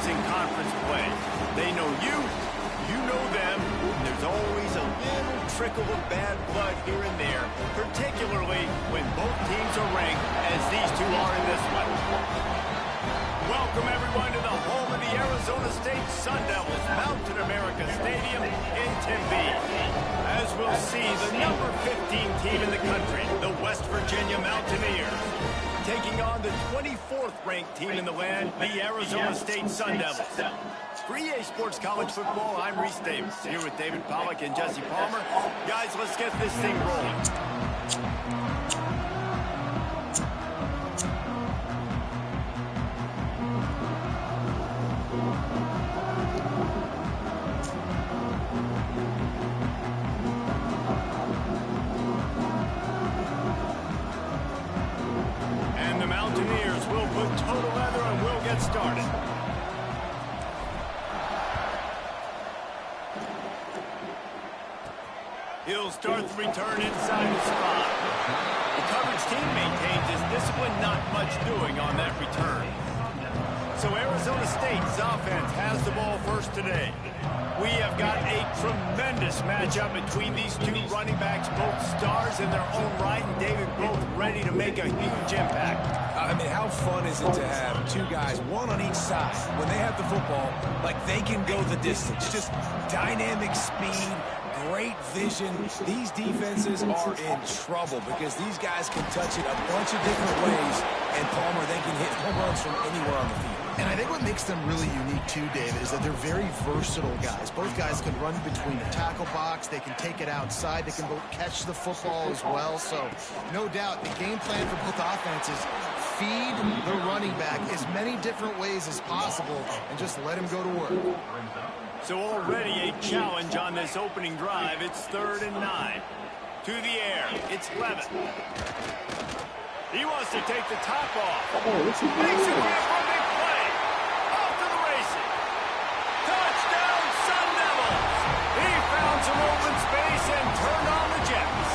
in conference play. They know you, you know them, and there's always a little trickle of bad blood here and there, particularly when both teams are ranked as these two are in this one. Welcome everyone to the home of the Arizona State Sun Devils, Mountain America Stadium in Tempe. As we'll see, the number 15 team in the country, the West Virginia Mountaineers, taking on the 24th ranked team in the land, the Arizona State Sun Devils. For EA Sports College Football, I'm Reese Davis, here with David Pollack and Jesse Palmer. Guys, let's get this thing rolling. And the Mountaineers will put total leather and we'll get started. He'll start the return inside the spot. The coverage team maintains his discipline, not much doing on that return. So Arizona State's offense has the ball first today. We have got a tremendous matchup between these two running backs, both stars in their own right, and David, both ready to make a huge impact. I mean, how fun is it to have two guys, one on each side, when they have the football, like they can go the distance. Just dynamic speed, great vision. These defenses are in trouble because these guys can touch it a bunch of different ways, and Palmer, they can hit home runs from anywhere on the field. And I think what makes them really unique too, David, is that they're very versatile guys. Both guys can run between the tackle box. They can take it outside. They can both catch the football as well. So no doubt the game plan for both offenses, feed the running back as many different ways as possible and just let him go to work. So already a challenge on this opening drive. It's 3rd and 9. To the air. It's Levin. He wants to take the top off. Makes it grab for a big play. Off to the races. Touchdown, Sun Devils. He found some open space and turned on the Jets.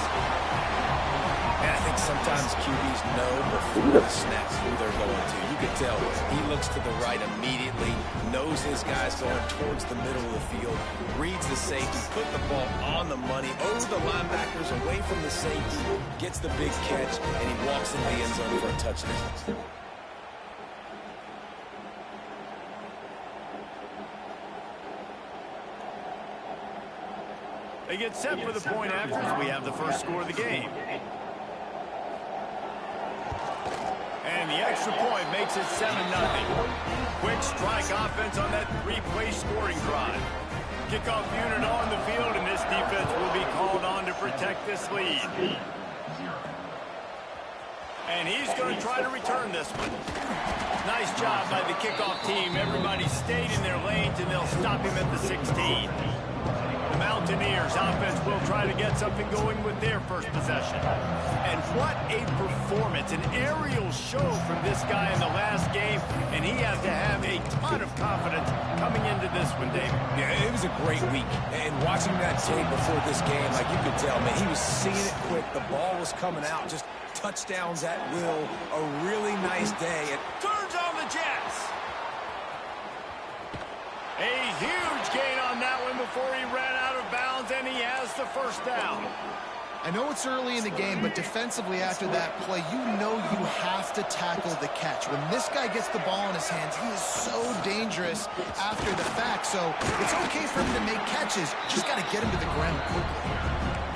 And I think sometimes QBs know before the snap who they're going to. You can tell he looks to the right immediately, knows his guy's going towards the middle of the field, reads the safety, put the ball on the money, over the linebackers, away from the safety, gets the big catch, and he walks into the end zone for a touchdown. They get set for the point after as we have the first score of the game. And the extra point makes it 7-0. Quick strike offense on that 3-play scoring drive. Kickoff unit on the field, and this defense will be called on to protect this lead. And he's going to try to return this one. Nice job by the kickoff team. Everybody stayed in their lanes, and they'll stop him at the 16. The Mountaineers offense will try to get something going with their first possession. And what a performance, an aerial show from this guy in the last game, and he has to have a ton of confidence coming into this one, David. Yeah, it was a great week, and watching that tape before this game, like you could tell, man, he was seeing it quick, the ball was coming out, just touchdowns at will, a really nice day. And turns on the Jets. A huge gain on that one before he ran out of bounds, and he has the first down. I know it's early in the game, but defensively after that play, you know you have to tackle the catch. When this guy gets the ball in his hands, he is so dangerous after the fact. So it's okay for him to make catches. Just got to get him to the ground quickly.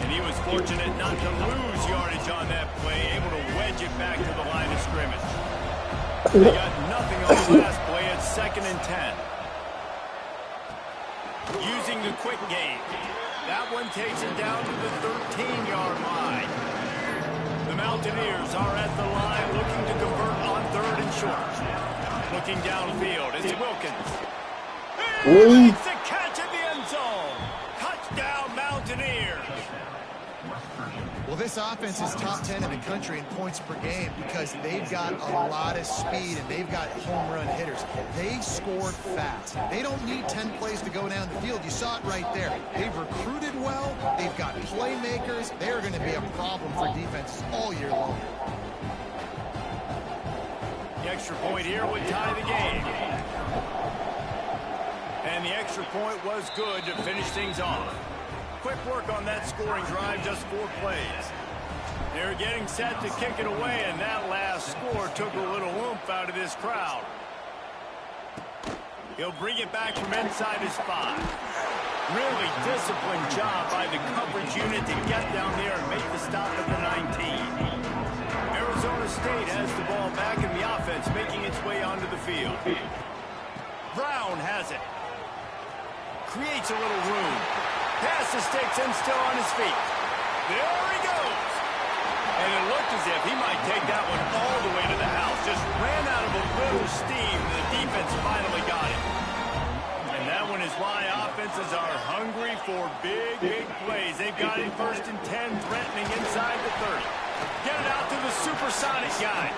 And he was fortunate not to lose yardage on that play, able to wedge it back to the line of scrimmage. They got nothing on the last play. It's 2nd and 10. Using the quick game. That one takes it down to the 13-yard line. The Mountaineers are at the line looking to convert on 3rd and short. Looking downfield, it's Wilkins. He makes the catch in the end zone. Touchdown, Mountaineers. Well, this offense is top 10 in the country in points per game because they've got a lot of speed and they've got home run hitters. They scored fast. They don't need 10 plays to go down the field. You saw it right there. They've recruited well. They've got playmakers. They're going to be a problem for defenses all year long. The extra point here would tie the game. And the extra point was good to finish things off. Quick work on that scoring drive, just 4 plays. They're getting set to kick it away, and that last score took a little oomph out of this crowd. He'll bring it back from inside his 5. Really disciplined job by the coverage unit to get down there and make the stop at the 19. Arizona State has the ball back in the offense, making its way onto the field. Brown has it. Creates a little room. Pass the sticks and still on his feet. There he goes. And it looked as if he might take that one all the way to the house. Just ran out of a little steam. The defense finally got it. And that one is why offenses are hungry for big, big plays. They've got it 1st and 10, threatening inside the 30. Get it out to the supersonic guy.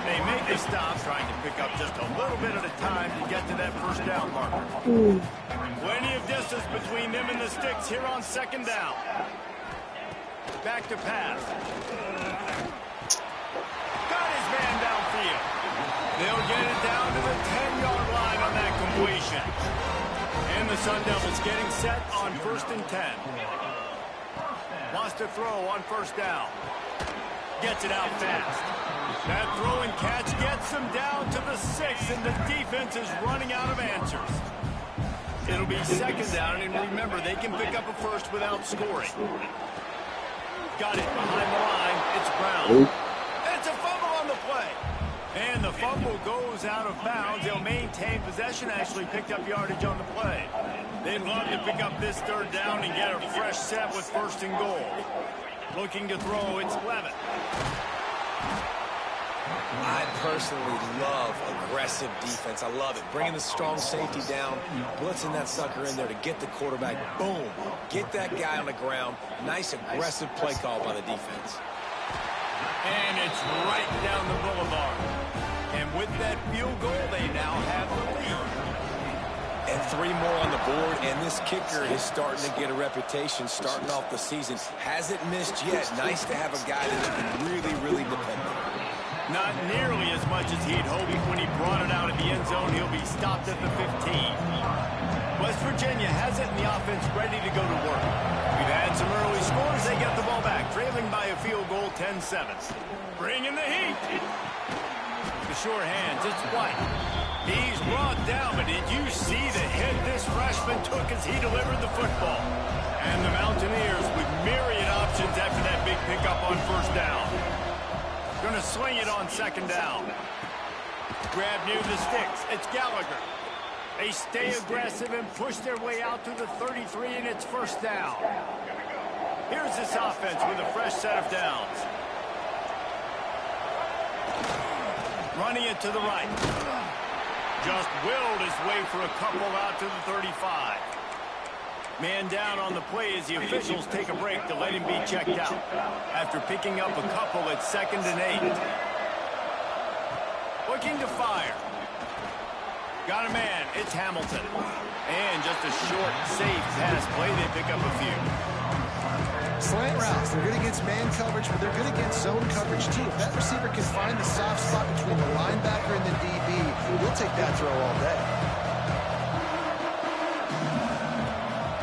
They make the stop, trying to pick up just a little bit at a time to get to that 1st down marker. Plenty of distance between them and the sticks here on 2nd down. Back to pass. Got his man downfield. They'll get it down to the 10-yard line on that completion. And the Sun Devils getting set on 1st and 10. Wants to throw on 1st down. Gets it out fast. That throw and catch gets them down to the 6, and the defense is running out of answers. It'll be 2nd down, and remember, they can pick up a 1st without scoring. Got it behind the line. It's Brown. It's a fumble on the play. And the fumble goes out of bounds. They'll maintain possession, actually picked up yardage on the play. They'd love to pick up this 3rd down and get a fresh set with 1st and goal. Looking to throw, it's Levitt. I personally love aggressive defense. I love it. Bringing the strong safety down, blitzing that sucker in there to get the quarterback. Boom. Get that guy on the ground. Nice aggressive play call by the defense. And it's right down the boulevard. And with that field goal, they now have the lead. And 3 more on the board, and this kicker is starting to get a reputation starting off the season. Hasn't missed yet. Nice to have a guy that can really, really depend on. Not nearly as much as he'd hoped when he brought it out of the end zone. He'll be stopped at the 15. West Virginia has it in the offense ready to go to work. We've had some early scores. They get the ball back, trailing by a field goal 10-7. Bringing the heat. The sure hands, it's White. He's brought down, but did you see the hit this freshman took as he delivered the football? And the Mountaineers with myriad options after that big pickup on 1st down. Going to swing it on 2nd down. Grab near the sticks. It's Gallagher. They stay aggressive and push their way out to the 33, and it's 1st down. Here's this offense with a fresh set of downs. Running it to the right. Just willed his way for a couple out to the 35. Man down on the play as the officials take a break to let him be checked out. After picking up a couple at 2nd and 8. Looking to fire. Got a man. It's Hamilton. And just a short, safe pass play. They pick up a few. Slant routes, they're good against man coverage, but they're good against zone coverage too. If that receiver can find the soft spot between the linebacker and the DB, we'll take that throw all day.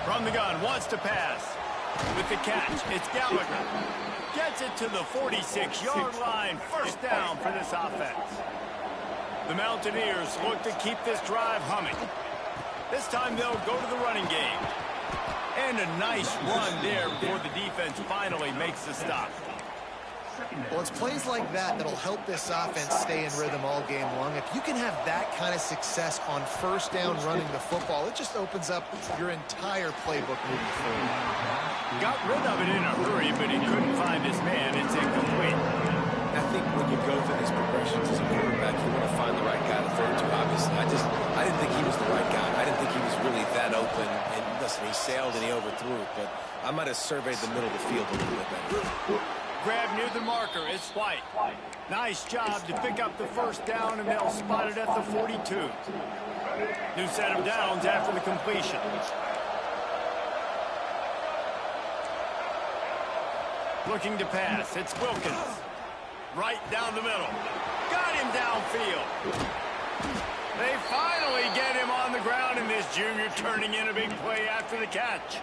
From the gun, wants to pass. With the catch, it's Gallagher. Gets it to the 46-yard line. 1st down for this offense. The Mountaineers look to keep this drive humming. This time they'll go to the running game. And a nice run there before the defense finally makes the stop. Well, it's plays like that that'll help this offense stay in rhythm all game long. If you can have that kind of success on 1st down running the football, it just opens up your entire playbook moving forward. Got rid of it in a hurry, but he couldn't find his man. It's incomplete. I think when you go through these progressions as a quarterback, you want to find the right guy to throw to, obviously. I didn't think he was the right guy. I didn't think he was really that open. And listen, he sailed and he overthrew it, but I might have surveyed the middle of the field a little bit better. Grab near the marker. It's White. Nice job to pick up the 1st down, and they'll spot it at the 42. New set of downs after the completion. Looking to pass. It's Wilkins. Right down the middle. Got him downfield. They finally get him on the ground, and this junior turning in a big play after the catch.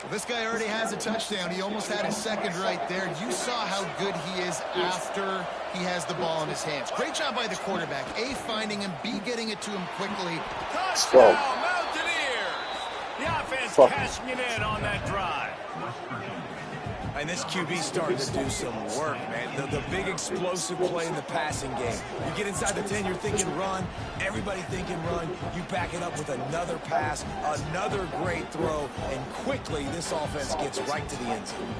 Well, this guy already has a touchdown. He almost had his second right there. You saw how good he is after he has the ball in his hands. Great job by the quarterback. A, finding him. B, getting it to him quickly. Touchdown, Mountaineers! The offense cashing it in on that drive. And this QB starting to do some work, man. The big explosive play in the passing game. You get inside the 10, you're thinking run. Everybody thinking run. You back it up with another pass, another great throw, and quickly this offense gets right to the end zone.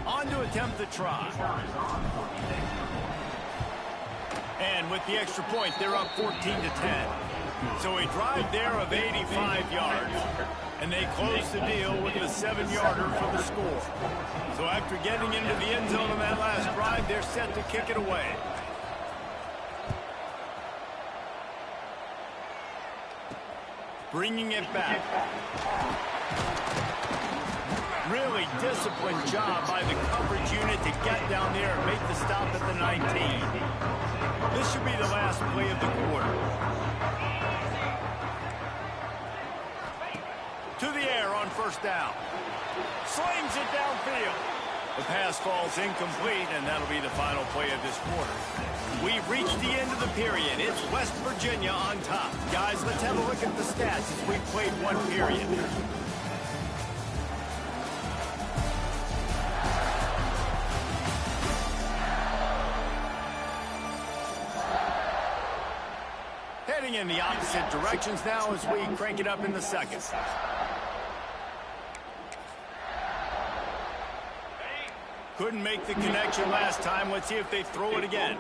On to attempt the try. And with the extra point, they're up 14-10. So a drive there of 85 yards. And they close the deal with the 7-yarder for the score. So after getting into the end zone on that last drive, they're set to kick it away. Bringing it back. Really disciplined job by the coverage unit to get down there and make the stop at the 19. This should be the last play of the quarter. To the air on first down. Slings it downfield. The pass falls incomplete, and that'll be the final play of this quarter. We've reached the end of the period. It's West Virginia on top. Guys, let's have a look at the stats as we've played one period. Heading in the opposite directions now as we crank it up in the second. Couldn't make the connection last time. Let's see if they throw it again.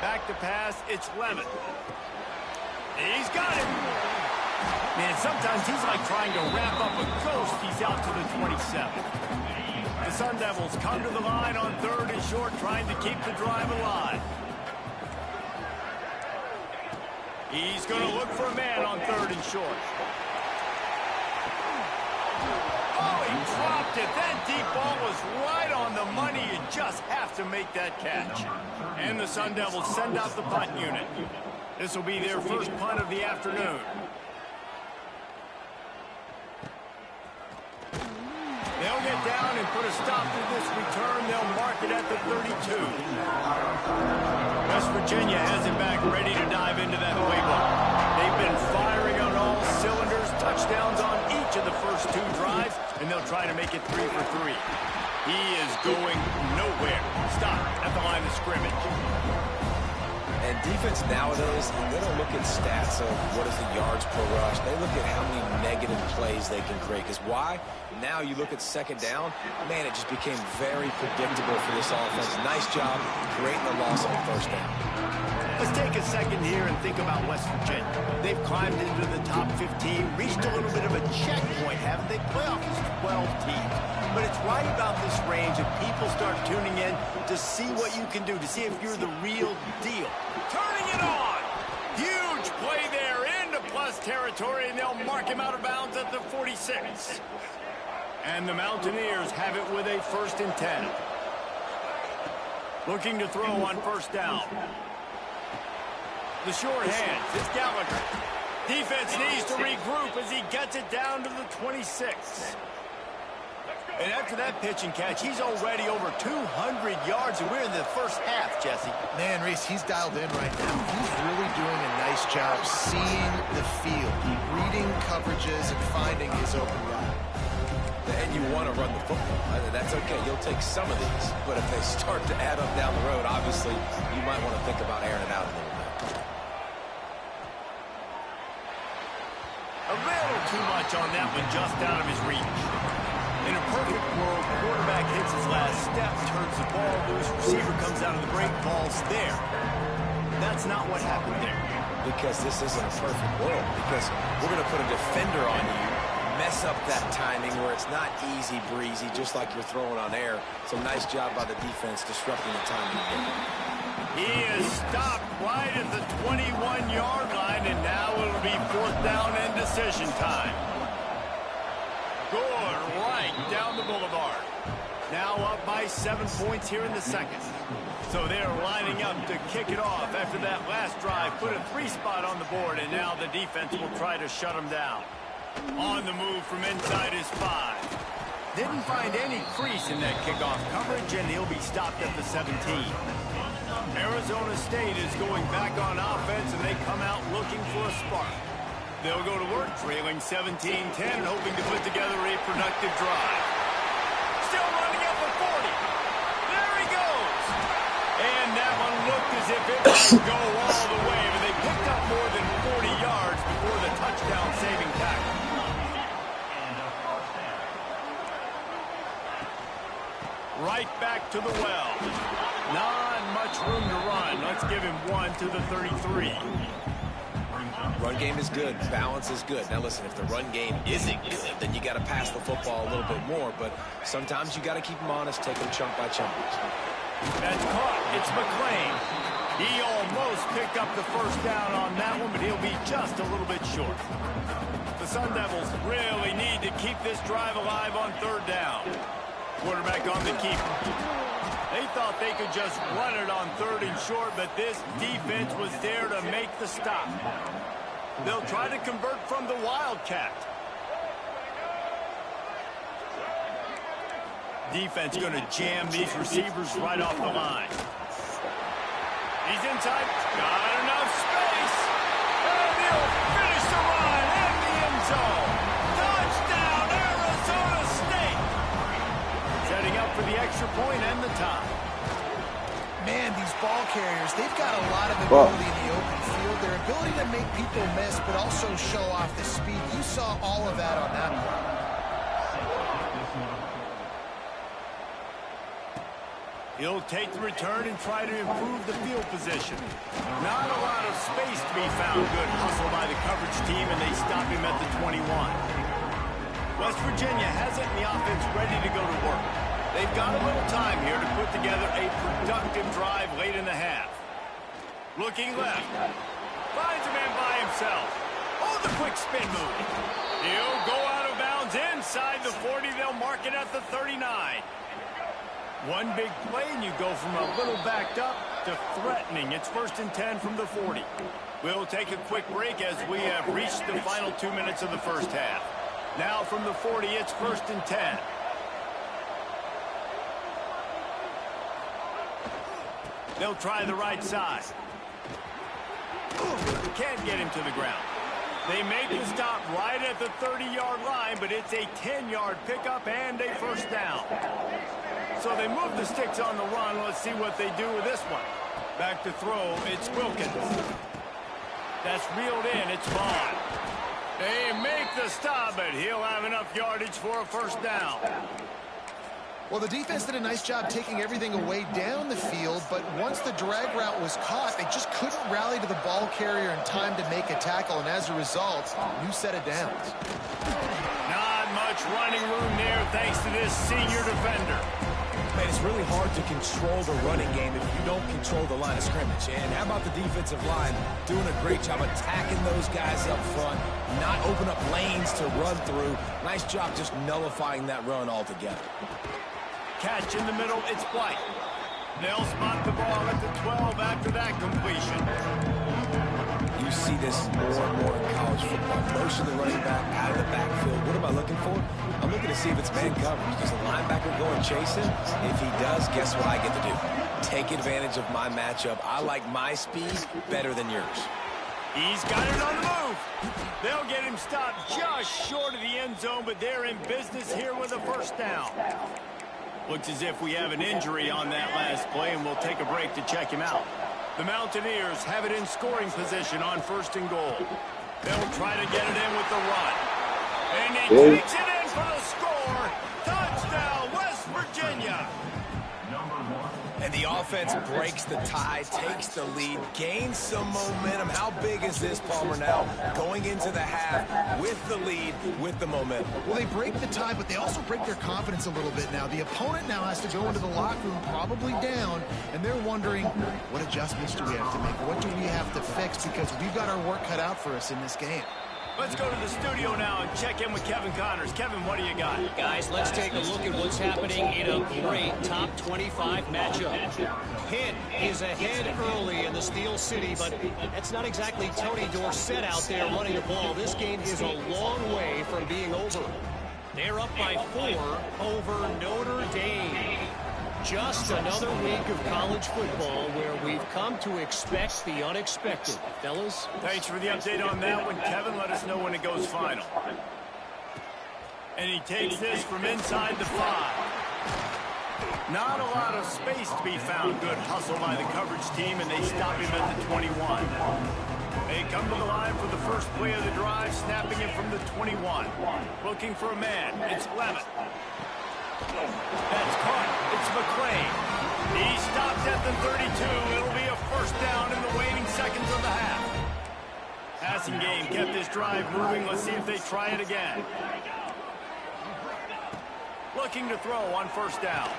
Back to pass. It's Lemon. He's got it. Man, sometimes he's like trying to wrap up a ghost. He's out to the 27. The Sun Devils come to the line on 3rd and short, trying to keep the drive alive. He's going to look for a man on 3rd and short. Oh, he dropped it. That deep ball was right on the money. You just have to make that catch. And the Sun Devils send out the punt unit. This will be their first punt of the afternoon. They'll get down and put a stop to this return. They'll mark it at the 32. West Virginia has it back, ready to dive into that playbook. They've been firing on all cylinders, touchdowns on each of the first 2 drives, and they'll try to make it 3 for 3. He is going nowhere. Stop at the line of scrimmage. And defense nowadays, they don't look at stats of what is the yards per rush. They look at how many negative plays they can create. Because why? Now you look at second down, man, it just became very predictable for this offense. Nice job creating the loss on first down. Let's take a second here and think about West Virginia. They've climbed into the top 15, reached a little bit of a checkpoint, haven't they? Playoff is 12 teams. But it's right about this range if people start tuning in to see what you can do, to see if you're the real deal. Turning it on! Huge play there into plus territory, and they'll mark him out of bounds at the 46. And the Mountaineers have it with a 1st and 10. Looking to throw on first down. The short hands, it's Gallagher. Defense needs to regroup as he gets it down to the 26. And after that pitch and catch, he's already over 200 yards, and we're in the first half, Jesse. Man, Reese, he's dialed in right now. He's really doing a nice job seeing the field, reading coverages, and finding his open run. And you want to run the football. That's okay. You'll take some of these. But if they start to add up down the road, obviously, you might want to think about airing it out a little bit. A little too much on that one, just out of his reach. In a perfect world, quarterback hits his last step, turns the ball loose, receiver comes out of the break, ball's there. That's not what happened there. Because this isn't a perfect world. Because we're going to put a defender on you, mess up that timing where it's not easy breezy, just like you're throwing on air. So nice job by the defense disrupting the timing. He is stopped right at the 21-yard line, and now it'll be 4th down and decision time. Good right down the boulevard. Now up by 7 points here in the second. So they're lining up to kick it off after that last drive. Put a 3 spot on the board, and now the defense will try to shut them down. On the move from inside his 5. Didn't find any crease in that kickoff coverage, and he'll be stopped at the 17. Arizona State is going back on offense, and they come out looking for a spark. They'll go to work trailing 17-10 and hoping to put together a productive drive. Still running up the 40. There he goes. And that one looked as if it might go all the way, but they picked up more than 40 yards before the touchdown-saving tackle. Right back to the well. Not much room to run. Let's give him 1 to the 33. Run game is good. Balance is good. Now listen, if the run game isn't good, then you got to pass the football a little bit more. But sometimes you got to keep them honest, take them chunk by chunk. That's caught. It's McClain. He almost picked up the 1st down on that one, but he'll be just a little bit short. The Sun Devils really need to keep this drive alive on 3rd down. Quarterback on the keeper. They thought they could just run it on 3rd and short, but this defense was there to make the stop. They'll try to convert from the Wildcat. Defense going to jam these receivers right off the line. He's inside. Got enough space. And he'll finish the run in the end zone. Touchdown, Arizona State. Setting up for the extra point and the tie. Man, these ball carriers, they've got a lot of ability in the open field. Their ability to make people miss, but also show off the speed. You saw all of that on that play. He'll take the return and try to improve the field position. Not a lot of space to be found. Good hustle by the coverage team, and they stop him at the 21. West Virginia has it in the offense ready to go to work. They've got a little time here to put together a productive drive late in the half. Looking left. Finds a man by himself. Oh, the quick spin move. He'll go out of bounds inside the 40. They'll mark it at the 39. One big play, and you go from a little backed up to threatening. It's 1st and 10 from the 40. We'll take a quick break as we have reached the final 2 minutes of the first half. Now from the 40, it's 1st and 10. They'll try the right side. Can't get him to the ground. They make the stop right at the 30-yard line, but it's a 10-yard pickup and a 1st down. So they move the sticks on the run. Let's see what they do with this one. Back to throw, it's Wilkins. That's reeled in, it's Vaughn. They make the stop, but he'll have enough yardage for a 1st down. Well, the defense did a nice job taking everything away down the field, but once the drag route was caught, they just couldn't rally to the ball carrier in time to make a tackle, and as a result, new set of downs. Not much running room there thanks to this senior defender. Man, it's really hard to control the running game if you don't control the line of scrimmage. And how about the defensive line doing a great job attacking those guys up front, not open up lanes to run through. Nice job just nullifying that run altogether. Catch in the middle, it's White. They'll spot the ball at the 12 after that completion. You see this more and more in college football. Motion the running back out of the backfield. What am I looking for? I'm looking to see if it's man coverage. Does the linebacker go and chase him? If he does, guess what I get to do? Take advantage of my matchup. I like my speed better than yours. He's got it on the move. They'll get him stopped just short of the end zone, but they're in business here with a 1st down. Looks as if we have an injury on that last play, and we'll take a break to check him out. The Mountaineers have it in scoring position on 1st and goal. They'll try to get it in with the run. And he takes it in for the score. Touchdown, West Virginia. And the offense breaks the tie, takes the lead, gains some momentum. How big is this, Palmer, now? Going into the half with the lead, with the momentum. Well, they break the tie, but they also break their confidence a little bit now. The opponent now has to go into the locker room probably down, and they're wondering, what adjustments do we have to make? What do we have to fix? Because we've got our work cut out for us in this game. Let's go to the studio now and check in with Kevin Connors. Kevin, what do you got? Guys, let's take a look at what's happening in a great top 25 matchup. Pitt is ahead early in the Steel City, but that's not exactly Tony Dorsett out there running the ball. This game is a long way from being over. They're up by 4 over Notre Dame. Just another week of college football where we've come to expect the unexpected. Fellas? Thanks for the update on that one, Kevin. Let us know when it goes final. And he takes this from inside the 5. Not a lot of space to be found. Good hustle by the coverage team, and they stop him at the 21. They come to the line for the first play of the drive, snapping it from the 21. Looking for a man. It's Lemon. That's caught. It's McClain. He stopped at the 32. It'll be a first down in the waning seconds of the half. Passing game kept this drive moving. Let's see if they try it again. Looking to throw on first down.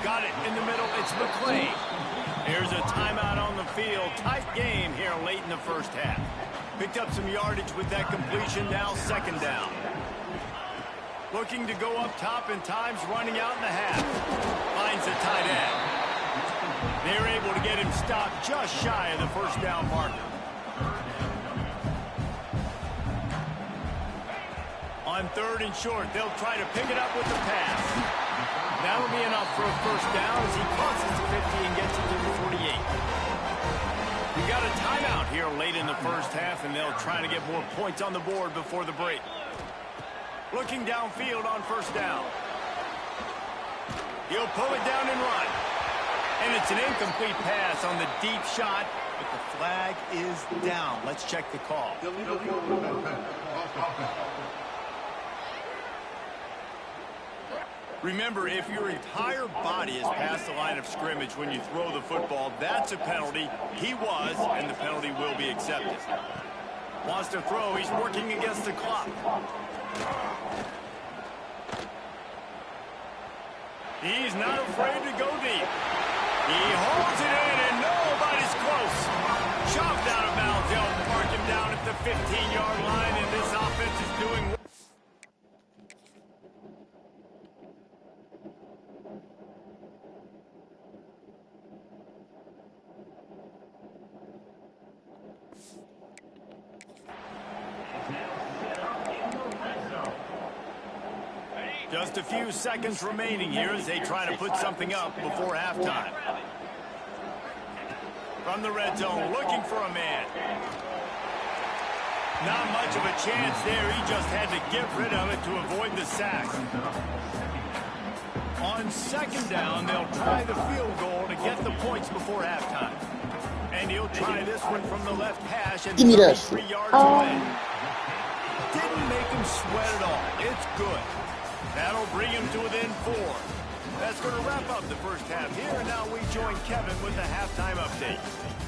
Got it in the middle. It's McClain. Here's a timeout on the field. Tight game here late in the first half. Picked up some yardage with that completion. Now second down. Looking to go up top, and time's running out in the half. Finds the tight end. They're able to get him stopped just shy of the first down marker. On third and short, they'll try to pick it up with the pass. That'll be enough for a first down as he crosses the 50 and gets it to the 48. We got a timeout here late in the first half, and they'll try to get more points on the board before the break. Looking downfield on first down. He'll pull it down and run. And it's an incomplete pass on the deep shot, but the flag is down. Let's check the call. Remember, if your entire body is past the line of scrimmage when you throw the football, that's a penalty. He was, and the penalty will be accepted. Wants to throw. He's working against the clock. He's not afraid to go deep. He holds it in, and nobody's close. Chopped out of bounds. They'll mark him down at the 15-yard line, and this offense is doing well. Just a few seconds remaining here as they try to put something up before halftime. From the red zone, looking for a man. Not much of a chance there. He just had to get rid of it to avoid the sack. On second down, they'll try the field goal to get the points before halftime. And he'll try this one from the left hash and 33 yards away. Didn't make him sweat at all. It's good. That'll bring him to within 4. That's going to wrap up the first half here, and now we join Kevin with the halftime update.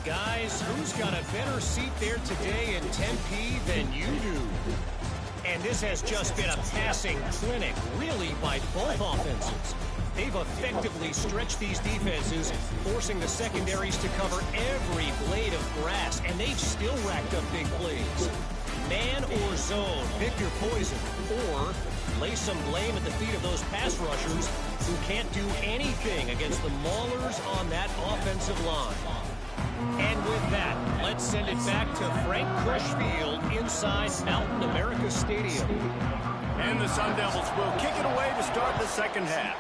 Guys, who's got a better seat there today in Tempe than you do? And this has just been a passing clinic, really, by both offenses. They've effectively stretched these defenses, forcing the secondaries to cover every blade of grass, and they've still racked up big plays. Man or zone, pick your poison, or lay some blame at the feet of those pass rushers who can't do anything against the maulers on that offensive line. And with that, let's send it back to Frank Kush Field inside Mountain America Stadium. And the Sun Devils will kick it away to start the second half.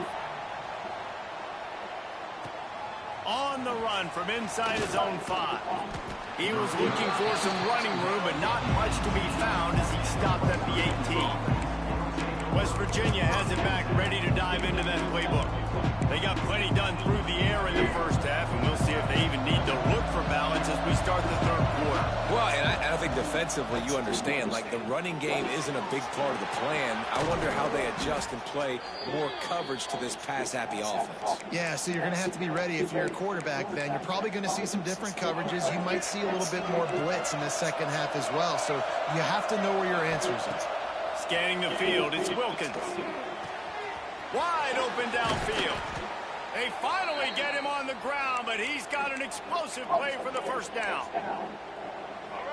On the run from inside his own 5. He was looking for some running room, but not much to be found as he stopped at the 18. West Virginia has it back, ready to dive into that playbook. They got plenty done through the air in the first half, and we'll see if they even even need to look for balance as we start the third quarter. Well, and I think defensively, you understand, like the running game isn't a big part of the plan. I wonder how they adjust and play more coverage to this pass-happy offense. Yeah, so you're going to have to be ready if you're a quarterback then. You're probably going to see some different coverages. You might see a little bit more blitz in the second half as well. So you have to know where your answers are. Scanning the field, it's Wilkins. Wide open downfield. They finally get him on the ground, but he's got an explosive play for the first down.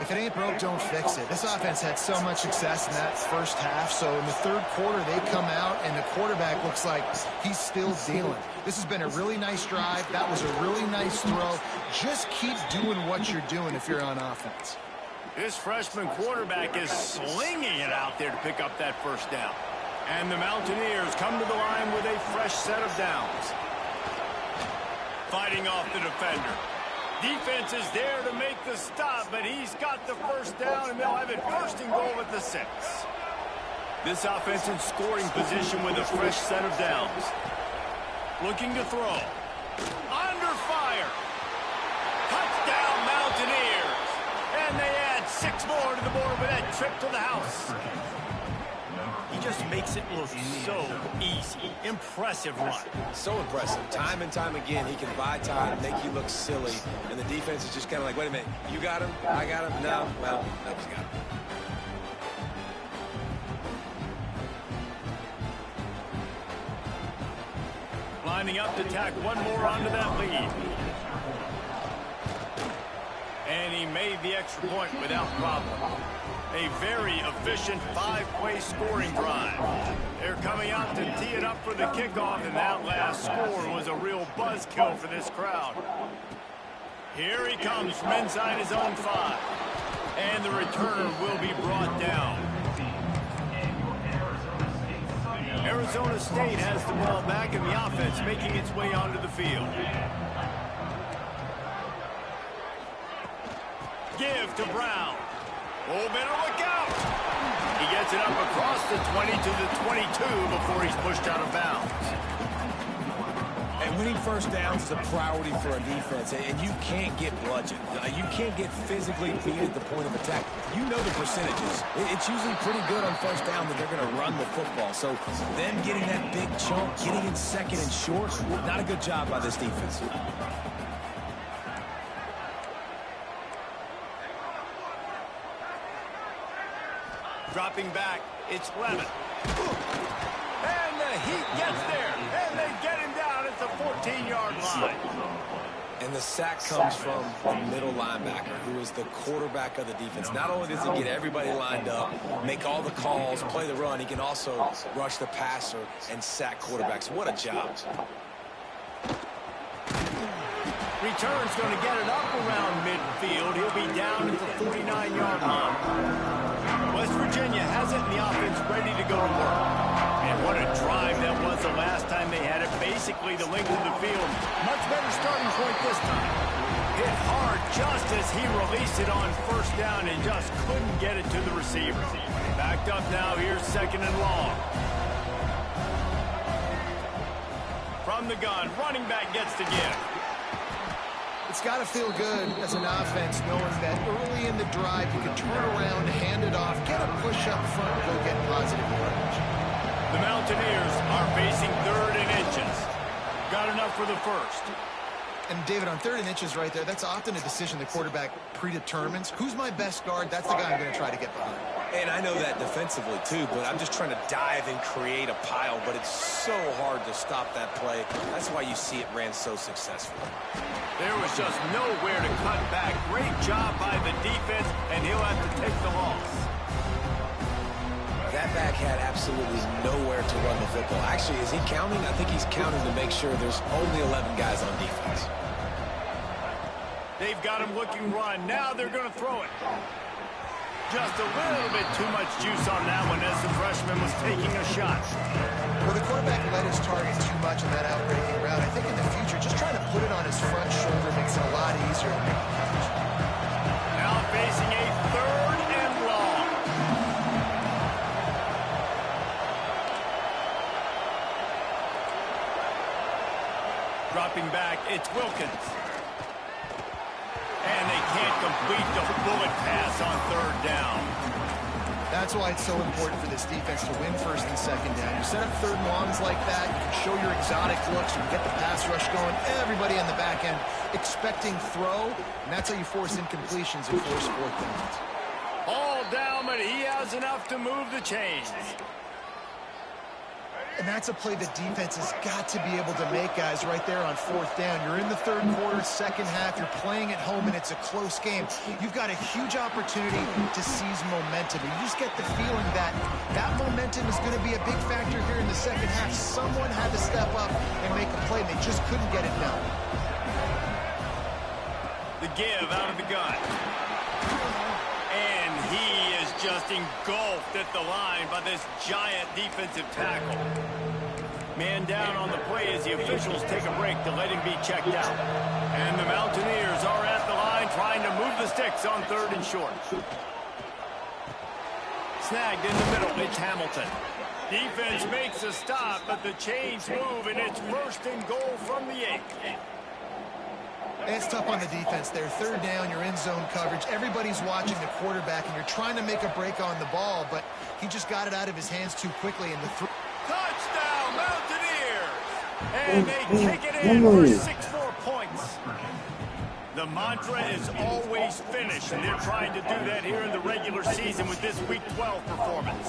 If it ain't broke, don't fix it. This offense had so much success in that first half, so in the third quarter, they come out, and the quarterback looks like he's still dealing. This has been a really nice drive. That was a really nice throw. Just keep doing what you're doing if you're on offense. This freshman quarterback is slinging it out there to pick up that first down. And the Mountaineers come to the line with a fresh set of downs. Fighting off the defender. Defense is there to make the stop, but he's got the first down, and they'll have it first and goal at the 6. This offense in scoring position with a fresh set of downs. Looking to throw. Under fire. Touchdown, Mountaineers. And they add 6 more to the board with that trip to the house. He just makes it look so easy. Impressive run. So impressive. Time and time again, he can buy time, make you look silly, and the defense is just kind of like, wait a minute, you got him? I got him? No. Well, nobody's got him. Lining up to tack one more onto that lead. And he made the extra point without problem. A very efficient 5-play scoring drive. They're coming out to tee it up for the kickoff, and that last score was a real buzzkill for this crowd. Here he comes from inside his own 5. And the returner will be brought down. Arizona State has the ball back in the offense, making its way onto the field. Give to Brown. Oh, better look out. He gets it up across the 20 to the 22 before he's pushed out of bounds. And winning first downs is a priority for a defense, and you can't get bludgeoned. You can't get physically beat at the point of attack. You know the percentages. It's usually pretty good on first down that they're going to run the football. So them getting that big chunk, getting in second and short, not a good job by this defense. Dropping back, it's Lemon. And the Heat gets there, and they get him down at the 14-yard line. And the sack comes from the middle linebacker, who is the quarterback of the defense. Not only does he get everybody lined up, make all the calls, play the run, he can also rush the passer and sack quarterbacks. What a job. Return's going to get it up around midfield. He'll be down at the 49-yard line. West Virginia has it in the offense ready to go to work. And what a drive that was the last time they had it. Basically the length of the field. Much better starting point this time. Hit hard just as he released it on first down and just couldn't get it to the receiver. Backed up now, here's second and long. From the gun, running back gets to give. It's got to feel good as an offense knowing that early in the drive you can turn around, hand it off, get a push up front, and go get positive yardage. The Mountaineers are facing 3rd and inches. Got enough for the first. And, David, on 3rd and inches right there, that's often a decision the quarterback predetermines. Who's my best guard? That's the guy I'm going to try to get behind. And I know that defensively, too, but I'm just trying to dive and create a pile, but it's so hard to stop that play. That's why you see it ran so successfully. There was just nowhere to cut back. Great job by the defense, and he'll have to take the loss. That back had absolutely nowhere to run the football. Actually, is he counting? I think he's counting to make sure there's only 11 guys on defense. They've got him looking run. Now they're going to throw it. Just a little bit too much juice on that one as the freshman was taking a shot. Well, the quarterback let his target too much on that outbreaking route. I think in the future, just trying to put it on his front shoulder makes it a lot easier to make the catch. Now facing a 3rd and long. Dropping back, it's Wilkins. And they can't complete the bullet pass on third down. That's why it's so important for this defense to win first and second down. You set up third and longs like that, you can show your exotic looks, you can get the pass rush going, everybody on the back end expecting throw, and that's how you force incompletions and force fourth downs. All down, but he has enough to move the chains. And that's a play the defense has got to be able to make, guys, right there on fourth down. You're in the third quarter, second half. You're playing at home, and it's a close game. You've got a huge opportunity to seize momentum. You just get the feeling that that momentum is going to be a big factor here in the second half. Someone had to step up and make a play, and they just couldn't get it done. The give out of the gun. And he is just engulfed at the line by this giant defensive tackle. Man down on the play as the officials take a break to let him be checked out. And the Mountaineers are at the line trying to move the sticks on third and short. Snagged in the middle, it's Hamilton. Defense makes a stop, but the chains move, and it's first and goal from the 8. It's tough on the defense there. Third down, you're in zone coverage. Everybody's watching the quarterback, and you're trying to make a break on the ball, but he just got it out of his hands too quickly. And touchdown, Mountaineers! And they kick it in for 6 more points. The mantra is always finish, and they're trying to do that here in the regular season with this Week 12 performance.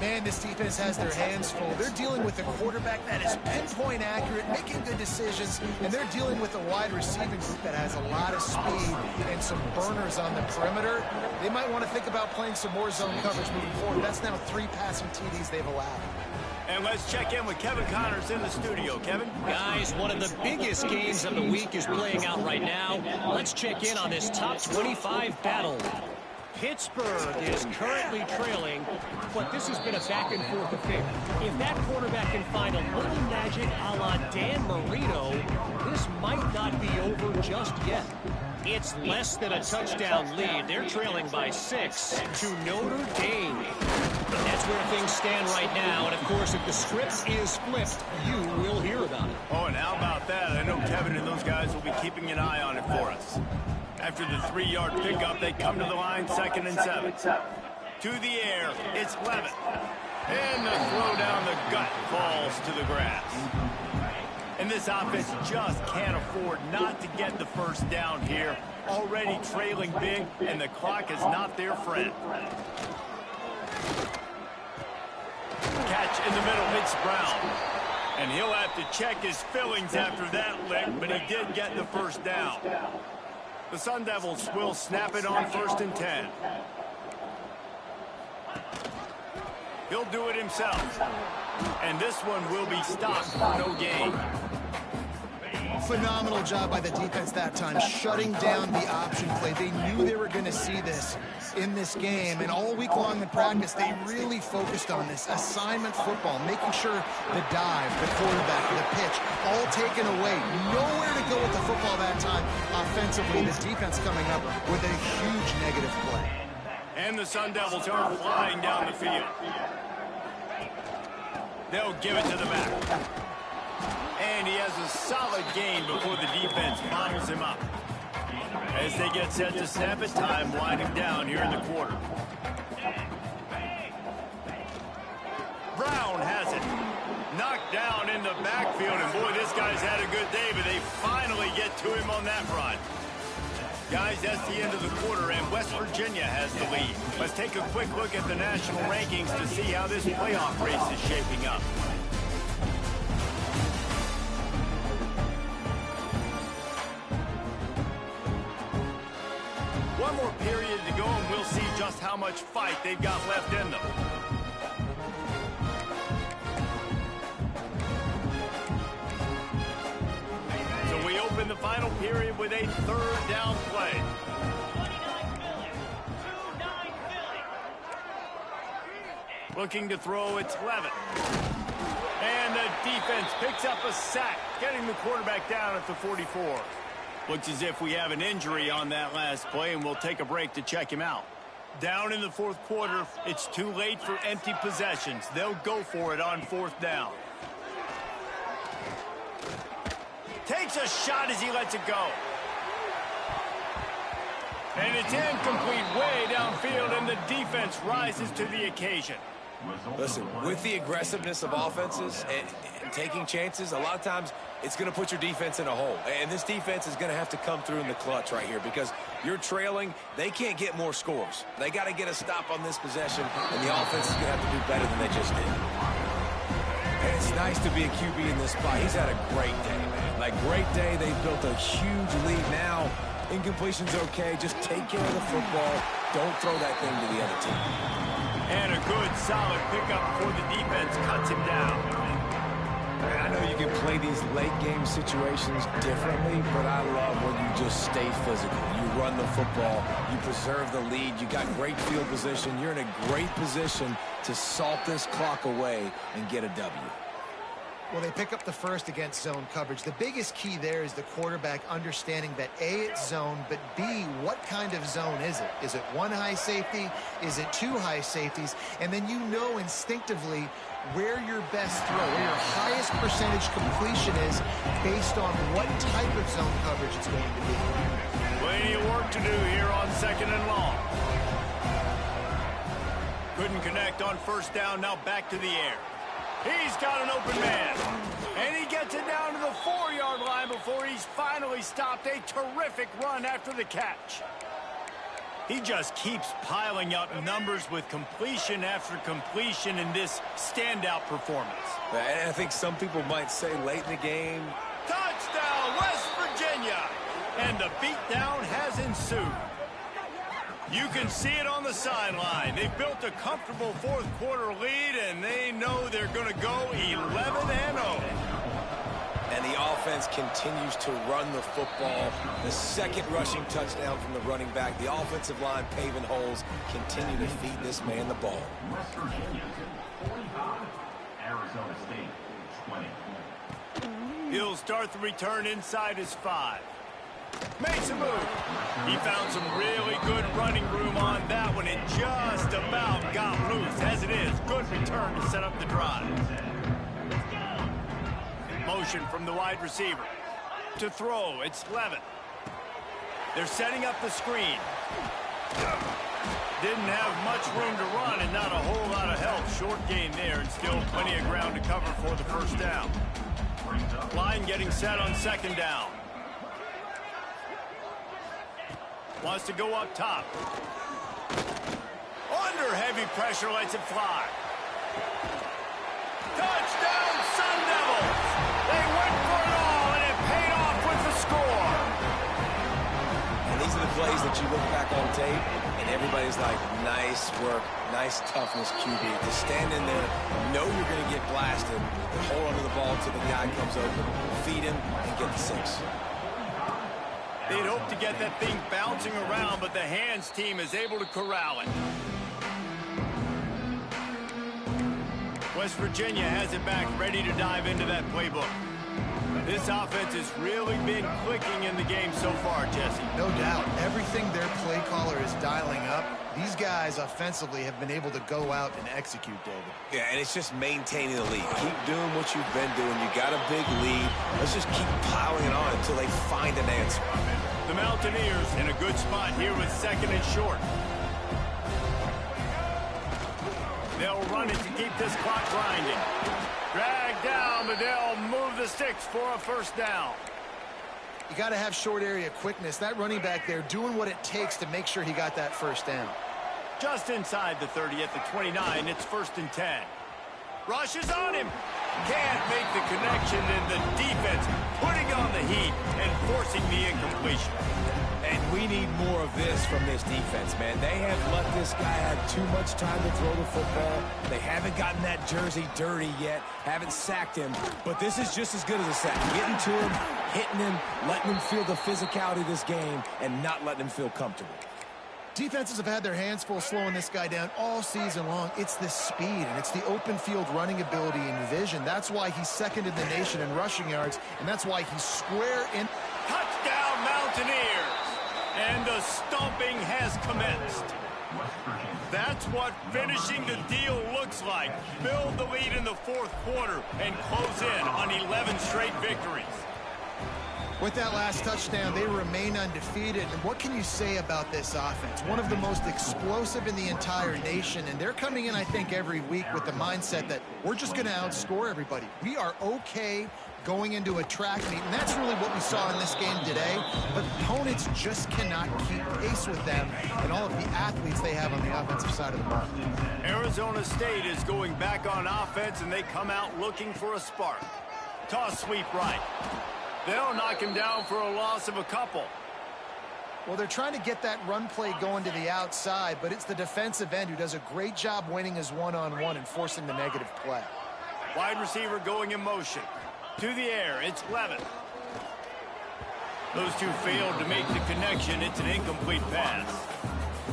Man, this defense has their hands full. They're dealing with a quarterback that is pinpoint accurate, making good decisions, and they're dealing with a wide receiving group that has a lot of speed and some burners on the perimeter. They might want to think about playing some more zone coverage moving forward. That's now 3 passing TDs they've allowed. And let's check in with Kevin Connors in the studio. Kevin? Guys, one of the biggest games of the week is playing out right now. Let's check in on this top 25 battle. Pittsburgh is currently trailing, but this has been a back-and-forth affair. If that quarterback can find a little magic a la Dan Marino, this might not be over just yet. It's less than a touchdown lead. They're trailing by 6 to Notre Dame. And that's where things stand right now. And, of course, if the script is flipped, you will hear about it. Oh, and how about that? I know Kevin and those guys will be keeping an eye on it for us. After the 3-yard pickup, they come to the line, 2nd and 7. To the air, it's Levitt. And the throw down the gut falls to the grass. And this offense just can't afford not to get the first down here. Already trailing big, and the clock is not their friend. Catch in the middle, it's Brown. And he'll have to check his fillings after that lick, but he did get the first down. The Sun Devils will snap it on 1st and 10. He'll do it himself. And this one will be stopped for no gain. Phenomenal job by the defense that time, shutting down the option play. They knew they were going to see this in this game, and all week long in practice, they really focused on this assignment football, making sure the dive, the quarterback, the pitch, all taken away. Nowhere to go with the football that time offensively. The defense coming up with a huge negative play. And the Sun Devils are flying down the field. They'll give it to the back. And he has a solid gain before the defense bottles him up. As they get set to snap it, time winding down here in the quarter. Brown has it. Knocked down in the backfield, and boy, this guy's had a good day, but they finally get to him on that run. Guys, that's the end of the quarter, and West Virginia has the lead. Let's take a quick look at the national rankings to see how this playoff race is shaping up. One more period to go, and we'll see just how much fight they've got left in them. So we open the final period with a 3rd down play. Looking to throw, it's Levitt. And the defense picks up a sack, getting the quarterback down at the 44. Looks as if we have an injury on that last play, and we'll take a break to check him out. Down in the 4th quarter, it's too late for empty possessions. They'll go for it on 4th down. Takes a shot as he lets it go. And it's incomplete way downfield, and the defense rises to the occasion. Listen, with the aggressiveness of offenses and taking chances, a lot of times it's going to put your defense in a hole. And this defense is going to have to come through in the clutch right here because you're trailing. They can't get more scores. They got to get a stop on this possession, and the offense is going to have to do better than they just did. And it's nice to be a QB in this spot. He's had a great day, man. Like, great day. They've built a huge lead now. Incompletion's okay. Just take care of the football. Don't throw that thing to the other team. And a good, solid pickup before the defense cuts him down. I know you can play these late-game situations differently, but I love when you just stay physical. You run the football. You preserve the lead. You got great field position. You're in a great position to salt this clock away and get a W. Well, they pick up the first against zone coverage. The biggest key there is the quarterback understanding that A, it's zone, but B, what kind of zone is it? Is it one high safety? Is it two high safeties? And then you know instinctively where your best throw, where your highest percentage completion is based on what type of zone coverage it's going to be. Plenty of work to do here on 2nd and long. Couldn't connect on first down, now back to the air. He's got an open man. And he gets it down to the 4-yard line before he's finally stopped. A terrific run after the catch. He just keeps piling up numbers with completion after completion in this standout performance. And I think some people might say late in the game. Touchdown, West Virginia. And the beatdown has ensued. You can see it on the sideline. They've built a comfortable fourth-quarter lead, and they know they're going to go 11-0. And the offense continues to run the football. The second rushing touchdown from the running back. The offensive line paving holes. Continue to feed this man the ball. West Virginia 45, Arizona State 20. He'll start the return inside his 5. Makes a move. He found some really good running room on that one and just about got loose. As it is, good return to set up the drive. In motion from the wide receiver. To throw, it's Levin. They're setting up the screen. Didn't have much room to run and not a whole lot of help. Short gain there and still plenty of ground to cover for the first down. Line getting set on 2nd down. Wants to go up top. Under heavy pressure, lets it fly. Touchdown, Sun Devils! They went for it all, and it paid off with the score. And these are the plays that you look back on tape, and everybody's like, nice work, nice toughness, QB. To stand in there, know you're going to get blasted, and hold onto the ball until the guy comes open, feed him, and get the 6. They'd hoped to get that thing bouncing around, but the hands team is able to corral it. West Virginia has it back, ready to dive into that playbook. This offense has really been clicking in the game so far, Jesse. No doubt. Everything their play caller is dialing up, these guys offensively have been able to go out and execute, David. Yeah, and it's just maintaining the lead. Keep doing what you've been doing. You got a big lead. Let's just keep piling it on until they find an answer. The Mountaineers in a good spot here with 2nd and short. They'll run it to keep this clock grinding. Drag down, but they'll move the sticks for a first down. You got to have short area quickness. That running back there doing what it takes to make sure he got that first down. Just inside the 30 at the 29, it's 1st and 10. Rushes on him. Can't make the connection, and the defense putting on the heat and forcing the incompletion. And we need more of this from this defense, man. They have let this guy have too much time to throw the football. They haven't gotten that jersey dirty yet, haven't sacked him. But this is just as good as a sack. Getting to him, hitting him, letting him feel the physicality of this game, and not letting him feel comfortable. Defenses have had their hands full slowing this guy down all season long. It's the speed, and it's the open field running ability and vision. That's why he's 2nd in the nation in rushing yards, and that's why he's square in. Touchdown, Mountaineers! And the stomping has commenced. That's what finishing the deal looks like. Build the lead in the 4th quarter and close in on 11 straight victories. With that last touchdown, they remain undefeated. And what can you say about this offense? One of the most explosive in the entire nation. And they're coming in, I think, every week with the mindset that we're just going to outscore everybody. We are okay going into a track meet. And that's really what we saw in this game today. But opponents just cannot keep pace with them and all of the athletes they have on the offensive side of the ball. Arizona State is going back on offense, and they come out looking for a spark. Toss sweep right. They'll knock him down for a loss of a couple. Well, they're trying to get that run play going to the outside, but it's the defensive end who does a great job winning his one-on-one and forcing the negative play. Wide receiver going in motion. To the air, it's Levin. Those two failed to make the connection. It's an incomplete pass.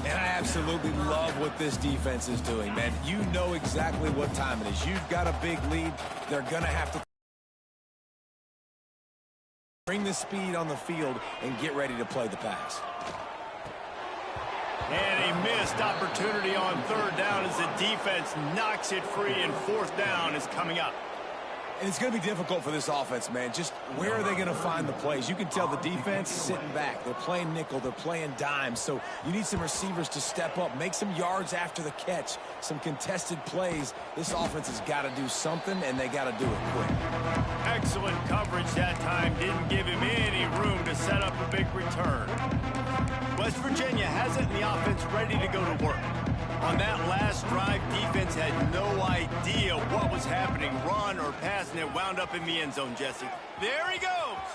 And I absolutely love what this defense is doing, man. You know exactly what time it is. You've got a big lead. They're going to have to bring the speed on the field and get ready to play the pass. And a missed opportunity on third down as the defense knocks it free, and fourth down is coming up. And it's going to be difficult for this offense, man. Just where are they going to find the plays? You can tell the defense sitting back. They're playing nickel. They're playing dime. So you need some receivers to step up, make some yards after the catch, some contested plays. This offense has got to do something, and they got to do it quick. Excellent coverage that time. Didn't give him any room to set up a big return. West Virginia has it in the offense ready to go to work. On that last drive, defense had no idea what was happening, run or pass, and it wound up in the end zone, Jesse. There he goes.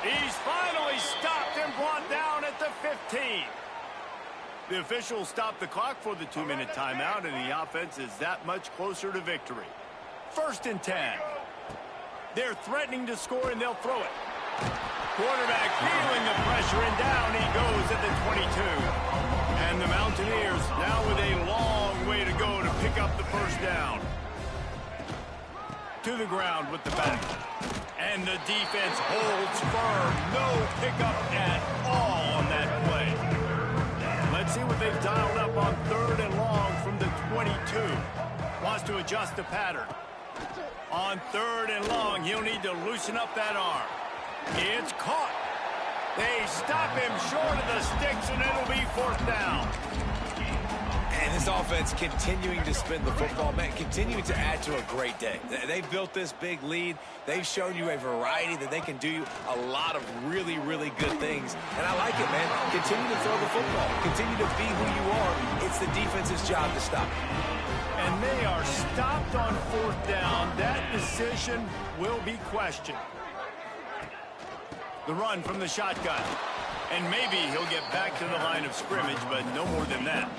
He's finally stopped and brought down at the 15. The officials stopped the clock for the 2-minute timeout, and the offense is that much closer to victory. 1st and 10. They're threatening to score, and they'll throw it. Quarterback feeling the pressure, and down he goes at the 22. And the Mountaineers now with a long way to go to pick up the first down. To the ground with the back. And the defense holds firm. No pickup at all on that play. Let's see what they've dialed up on 3rd and long from the 22. Wants to adjust the pattern. On 3rd and long, he'll need to loosen up that arm. It's caught. They stop him short of the sticks, and it'll be 4th down. And this offense continuing to spin the football, man, continuing to add to a great day. They've built this big lead. They've shown you a variety that they can do a lot of really, really good things. And I like it, man. Continue to throw the football. Continue to be who you are. It's the defense's job to stop you. And they are stopped on 4th down. That decision will be questioned. The run from the shotgun. And maybe he'll get back to the line of scrimmage, but no more than that.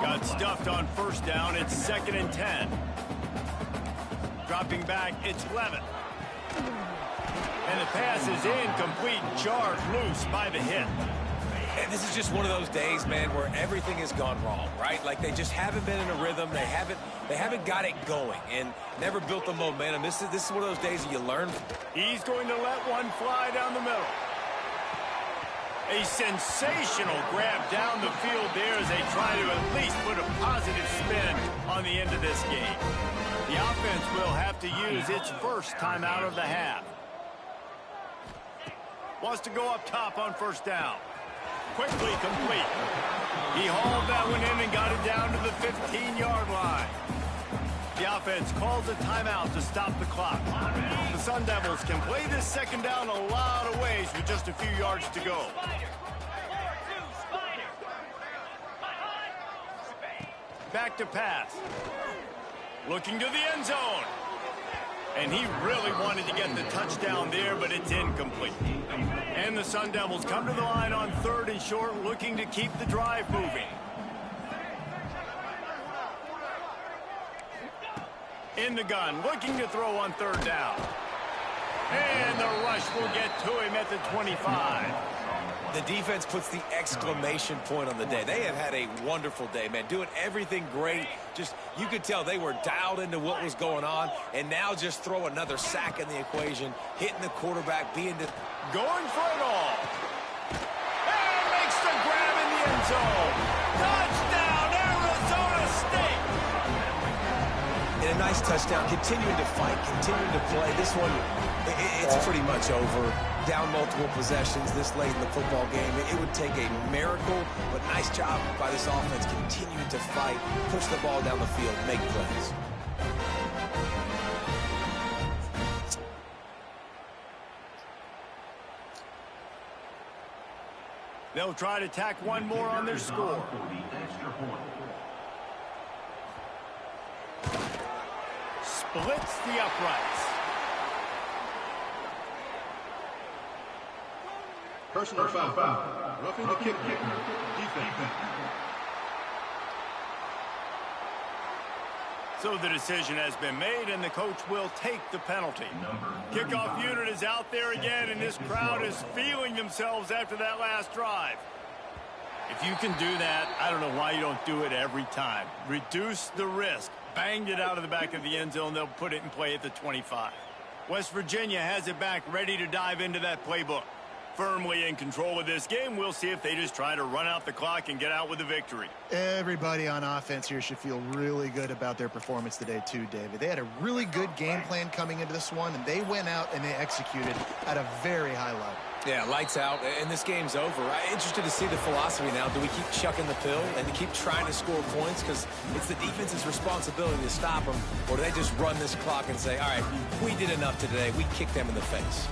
Got stuffed on 1st down. It's 2nd and 10. Dropping back, it's Levin. And the pass is incomplete, jarred loose by the hit. And this is just one of those days, man, where everything has gone wrong, right? Like they just haven't been in a rhythm. They haven't got it going and never built the momentum. This is one of those days that you learn. He's going to let one fly down the middle. A sensational grab down the field there as they try to at least put a positive spin on the end of this game. The offense will have to use its first timeout of the half. Wants to go up top on 1st down. Quickly complete. He hauled that one in and got it down to the 15-yard line. The offense calls a timeout to stop the clock. The Sun Devils can play this 2nd down a lot of ways with just a few yards to go. Back to pass. Looking to the end zone. And he really wanted to get the touchdown there, but it's incomplete. And the Sun Devils come to the line on 3rd and short, looking to keep the drive moving. In the gun, looking to throw on 3rd down. And the rush will get to him at the 25. The defense puts the exclamation point on the day. They have had a wonderful day, man, doing everything great. Just, you could tell they were dialed into what was going on, and now just throw another sack in the equation, hitting the quarterback, being the... Going for it all. And makes the grab in the end zone. Touchdown, Arizona State. In a night nice touchdown, continuing to fight, continuing to play. This one, it's pretty much over. Down multiple possessions this late in the football game. It would take a miracle, but nice job by this offense continuing to fight, push the ball down the field, make plays. They'll try to tack one more on their score. Splits the uprights. Personal foul. Roughing the kicker. Defense. So the decision has been made, and the coach will take the penalty. Kickoff unit is out there again, and this crowd is feeling themselves after that last drive. If you can do that, I don't know why you don't do it every time. Reduce the risk. Banged it out of the back of the end zone. They'll put it in play at the 25. West Virginia has it back, ready to dive into that playbook. Firmly in control of this game. We'll see if they just try to run out the clock and get out with the victory. Everybody on offense here should feel really good about their performance today too, David. They had a really good game plan coming into this one, and they went out and they executed at a very high level. Yeah, lights out, and this game's over. I'm interested to see the philosophy now. Do we keep chucking the pill and to keep trying to score points because it's the defense's responsibility to stop them, or do they just run this clock and say, all right, we did enough today. We kicked them in the face.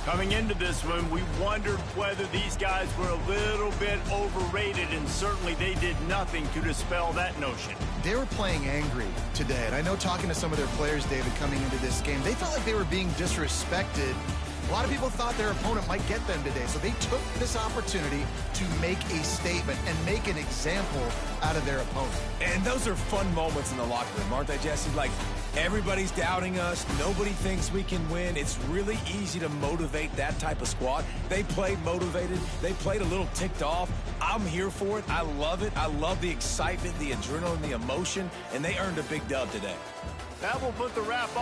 Coming into this one, we wondered whether these guys were a little bit overrated, and certainly they did nothing to dispel that notion. They were playing angry today, and I know talking to some of their players, David, coming into this game, they felt like they were being disrespected. A lot of people thought their opponent might get them today, so they took this opportunity to make a statement and make an example out of their opponent. And those are fun moments in the locker room, aren't they, Jesse? Like, everybody's doubting us. Nobody thinks we can win. It's really easy to motivate that type of squad. They played motivated. They played a little ticked off. I'm here for it. I love it. I love the excitement, the adrenaline, the emotion, and they earned a big dub today. That will put the wrap on.